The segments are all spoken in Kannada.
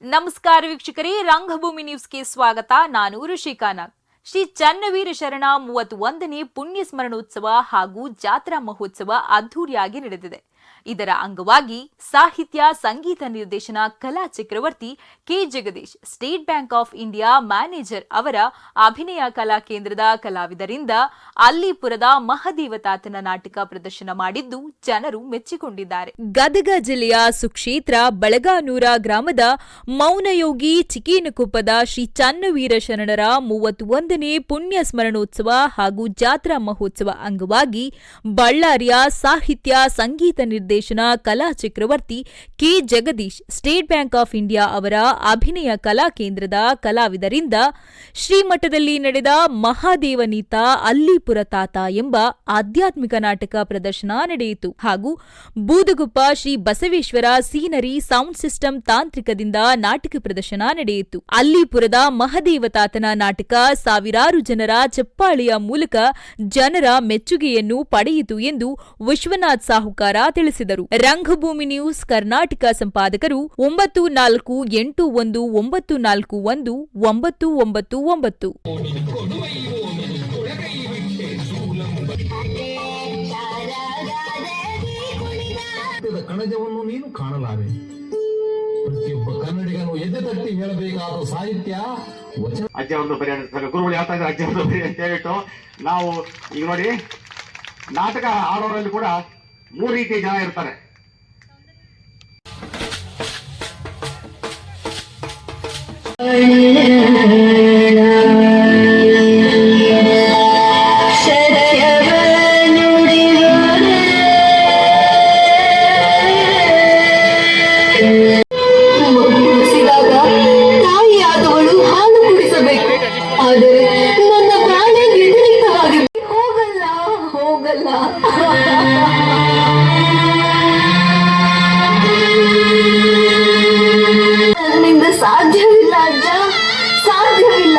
ನಮಸ್ಕಾರ ವೀಕ್ಷಕರೇ, ರಂಗಭೂಮಿ ನ್ಯೂಸ್ಗೆ ಸ್ವಾಗತ. ನಾನು ಋಷಿಕಾ ನಾಗ್. ಶ್ರೀ ಚನ್ನವೀರ ಶರಣ 31ನೇ ಪುಣ್ಯ ಸ್ಮರಣೋತ್ಸವ ಹಾಗೂ ಜಾತ್ರಾ ಮಹೋತ್ಸವ ಅದ್ದೂರಿಯಾಗಿ ನಡೆದಿದೆ. ಇದರ ಅಂಗವಾಗಿ ಸಾಹಿತ್ಯ ಸಂಗೀತ ನಿರ್ದೇಶನ ಕಲಾ ಚಕ್ರವರ್ತಿ K Jagadish, State Bank of India manager ಅವರ ಅಭಿನಯ ಕಲಾ ಕೇಂದ್ರದ ಕಲಾವಿದರಿಂದ ಅಲ್ಲಿಪುರದ ಮಹದೇವತಾತನ ನಾಟಕ ಪ್ರದರ್ಶನ ಮಾಡಿದ್ದು ಜನರು ಮೆಚ್ಚಿಕೊಂಡಿದ್ದಾರೆ. ಗದಗ ಜಿಲ್ಲೆಯ ಸುಕ್ಷೇತ್ರ ಬಳಗಾನೂರ ಗ್ರಾಮದ ಮೌನಯೋಗಿ ಚಿಕೇನಕೊಪ್ಪದ ಶ್ರೀ ಚನ್ನವೀರ ಶರಣರ 31ನೇ ಪುಣ್ಯ ಸ್ಮರಣೋತ್ಸವ ಹಾಗೂ ಜಾತ್ರಾ ಮಹೋತ್ಸವ ಅಂಗವಾಗಿ ಬಳ್ಳಾರಿಯ ಸಾಹಿತ್ಯ ಸಂಗೀತ ನಿರ್ದೇಶನ ಕಲಾ ಚಕ್ರವರ್ತಿ K Jagadish, State Bank of India ಅವರ ಅಭಿನಯ ಕಲಾ ಕೇಂದ್ರದ ಕಲಾವಿದರಿಂದ ಶ್ರೀಮಠದಲ್ಲಿ ನಡೆದ ಮಹಾದೇವನೀತ ಅಲ್ಲಿಪುರ ತಾತ ಎಂಬ ಆಧ್ಯಾತ್ಮಿಕ ನಾಟಕ ಪ್ರದರ್ಶನ ನಡೆಯಿತು. ಹಾಗೂ Budagumpa Shri Basaveshwara scenery sound system ತಾಂತ್ರಿಕದಿಂದ ನಾಟಕ ಪ್ರದರ್ಶನ ನಡೆಯಿತು. ಅಲ್ಲಿಪುರದ ಮಹದೇವತಾತನ ನಾಟಕ ಸಾವಿರಾರು ಜನರ ಚಪ್ಪಾಳೆಯ ಮೂಲಕ ಜನರ ಮೆಚ್ಚುಗೆಯನ್ನು ಪಡೆಯಿತು ಎಂದು ವಿಶ್ವನಾಥ್ ಸಾಹುಕಾರ ತಿಳಿಸಿದರು. ರಂಗಭೂಮಿ ನ್ಯೂಸ್ ಕರ್ನಾಟಕ ಸಂಪಾದಕರು 9481941999. ಕಣಜವನ್ನು ನೀನು ಕಾಣಲಾರೆ. ಪ್ರತಿಯೊಬ್ಬ ಕನ್ನಡಿಗನು ಎದೆ ತಟ್ಟಿ ಹೇಳಬೇಕಾದ ಸಾಹಿತ್ಯ ಅಜ್ಜ ಅವ್ರದ್ದು ಬರೀ ಗುರುಗಳು ಹೇಳ್ತಾ ಇದ್ದಾರೆ, ಅಜ್ಜ ಅವ್ರದ್ದು ಬರೀ ಅಂತ ಹೇಳ್ಬಿಟ್ಟು ನಾವು ಈಗ ನೋಡಿ ನಾಟಕ ಆಡೋರಲ್ಲಿ ಕೂಡ 3 ರೀತಿಯ ಜನ ಇರ್ತಾರೆ. ತಾಯಿಯಾದವಳು ಹಾಲು ಕುಡಿಸಬೇಕು, ಆದರೆ ನನ್ನ ಪ್ರಾಣ ವ್ಯತಿರಿಕ್ತವಾಗಿ ಹೋಗಲ್ಲ ಹೋಗಲ್ಲ. ನನ್ನಿಂದ ಸಾಧ್ಯವಿಲ್ಲ ಅಜ್ಜ, ಸಾಧ್ಯವಿಲ್ಲ.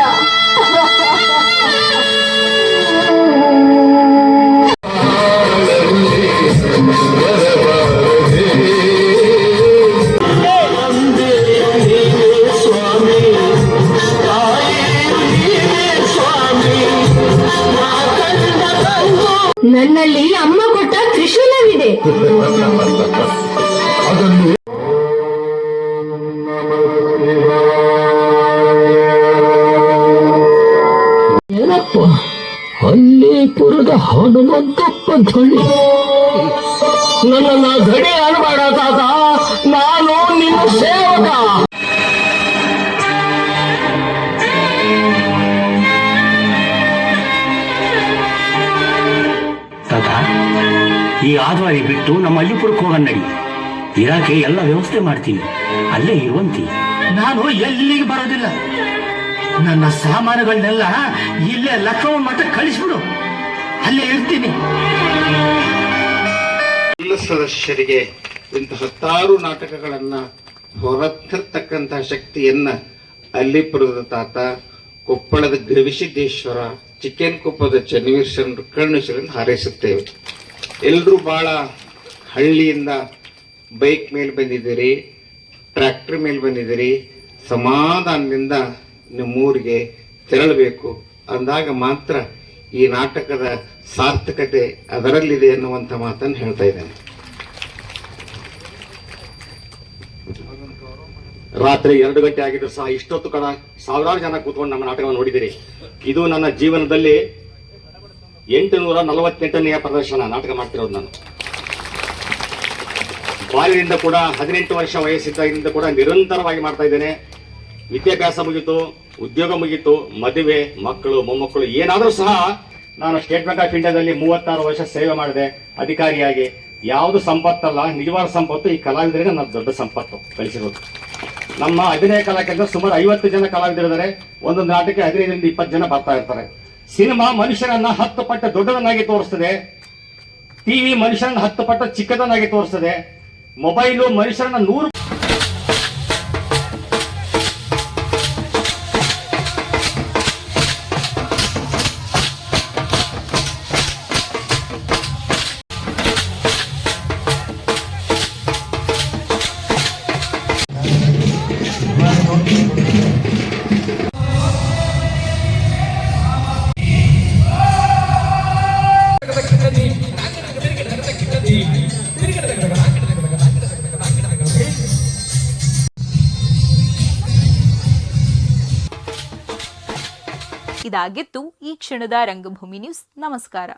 ನನ್ನಲ್ಲಿ ಅಮ್ಮ ಕೊಟ್ಟ ತ್ರಿಶೂಲವಿದೆ. ಏನಪ್ಪ ಅಲ್ಲಿಪುರದ ಹನುಮಂತಪ್ಪ ಧ್ವನಿ? ನನ್ನ ಘಡಿ ಅನ್ಬೇಡ ತಾತ, ನಾನು ನಿನ್ನ ಸೇವಕ. ಈ ಆದ್ವಾರಿ ಬಿಟ್ಟು ನಮ್ಮ ಅಲ್ಲಿಪುರಕ್ಕೆ ಹೋಗನ್ನಡಿ. ಇರಾಕೆ ಎಲ್ಲ ವ್ಯವಸ್ಥೆ ಮಾಡ್ತೀನಿ, ಅಲ್ಲೇ ಇರುವಂತಿ. ನಾನು ಎಲ್ಲಿಗೆ ಬರೋದಿಲ್ಲ. ನನ್ನ ಸಾಮಾನುಗಳನ್ನೆಲ್ಲ ಇಲ್ಲೇ ಲಕ್ಷ್ಮಣ ಮಠ ಕಳಿಸ್ಬಿಡು, ಅಲ್ಲೇ ಇರ್ತೀನಿ. ಎಲ್ಲ ಸದಸ್ಯರಿಗೆ ಇಂತಹ 10 ನಾಟಕಗಳನ್ನ ಹೊರತರ್ತಕ್ಕಂತಹ ಶಕ್ತಿಯನ್ನ ಅಲ್ಲಿಪುರದ ತಾತ, ಕೊಪ್ಪಳದ ಗವಿಸಿದ್ದೇಶ್ವರ, ಚಿಕ್ಕೇನಕೊಪ್ಪದ ಚನ್ನವೀರ ಶರಣರು ಕರುಣಿಸಲೆಂದು ಹಾರೈಸುತ್ತೇವೆ. ಎಲ್ಲರೂ ಬಹಳ ಹಳ್ಳಿಯಿಂದ ಬೈಕ್ ಮೇಲೆ ಬಂದಿದ್ದೀರಿ, ಟ್ರ್ಯಾಕ್ಟರ್ ಮೇಲೆ ಬಂದಿದ್ದೀರಿ. ಸಮಾಧಾನದಿಂದ ನಿಮ್ಮೂರಿಗೆ ತೆರಳಬೇಕು ಅಂದಾಗ ಮಾತ್ರ ಈ ನಾಟಕದ ಸಾರ್ಥಕತೆ ಅದರಲ್ಲಿದೆ ಅನ್ನುವಂಥ ಮಾತನ್ನು ಹೇಳ್ತಾ ಇದ್ದೇನೆ. ರಾತ್ರಿ 2 ಗಂಟೆ ಆಗಿದ್ರು ಸಹ ಇಷ್ಟೊತ್ತು ಕಡ ಸಾವಿರಾರು ಜನ ಕೂತ್ಕೊಂಡು ನಮ್ಮ ನಾಟಕವನ್ನು ನೋಡಿದಿರಿ. ಇದು ನನ್ನ ಜೀವನದಲ್ಲಿ 848ನೇ ಪ್ರದರ್ಶನ ನಾಟಕ ಮಾಡ್ತಿರೋದು. ನಾನು ಬಾಲ್ಯದಿಂದ ಕೂಡ 18 ವರ್ಷ ವಯಸ್ಸಿದ್ದಾಗಿಂದ ಕೂಡ ನಿರಂತರವಾಗಿ ಮಾಡ್ತಾ ಇದ್ದೇನೆ. ವಿದ್ಯಾಭ್ಯಾಸ ಮುಗೀತು, ಉದ್ಯೋಗ ಮುಗೀತು, ಮದುವೆ, ಮಕ್ಕಳು, ಮೊಮ್ಮಕ್ಕಳು ಏನಾದರೂ ಸಹ ನಾನು ಸ್ಟೇಟ್ ಬ್ಯಾಂಕ್ ಆಫ್ ಇಂಡಿಯಾದಲ್ಲಿ 36 ವರ್ಷ ಸೇವೆ ಮಾಡಿದೆ ಅಧಿಕಾರಿಯಾಗಿ. ಯಾವುದು ಸಂಪತ್ತಲ್ಲ, ನಿಜವಾದ ಸಂಪತ್ತು ಈ ಕಲಾವಿದರಿಗೆ ನನ್ನ ದೊಡ್ಡ ಸಂಪತ್ತು ಕಳಿಸಿರೋದು. ನಮ್ಮ ಅಭಿನಯ ಕಲಾಕೇಂದ್ರ ಸುಮಾರು 50 ಜನ ಕಲಾವಿದರಿದ್ದಾರೆ. ಒಂದೊಂದು ನಾಟಕ 15ರಿಂದ 20 ಜನ ಬರ್ತಾ ಇರ್ತಾರೆ. ಸಿನಿಮಾ ಮನುಷ್ಯರನ್ನ 10 ಪಟ್ಟು ದೊಡ್ಡದನ್ನಾಗಿ ತೋರಿಸ್ತದೆ. ಟಿವಿ ಮನುಷ್ಯರನ್ನ 10 ಪಟ್ಟು ಚಿಕ್ಕದನ್ನಾಗಿ ತೋರಿಸ್ತದೆ. ಮೊಬೈಲು ಮನುಷ್ಯರನ್ನ 100 ಇದಾಗಿತ್ತು ಈ ಕ್ಷಣದ ರಂಗಭೂಮಿ ನ್ಯೂಸ್. ನಮಸ್ಕಾರ.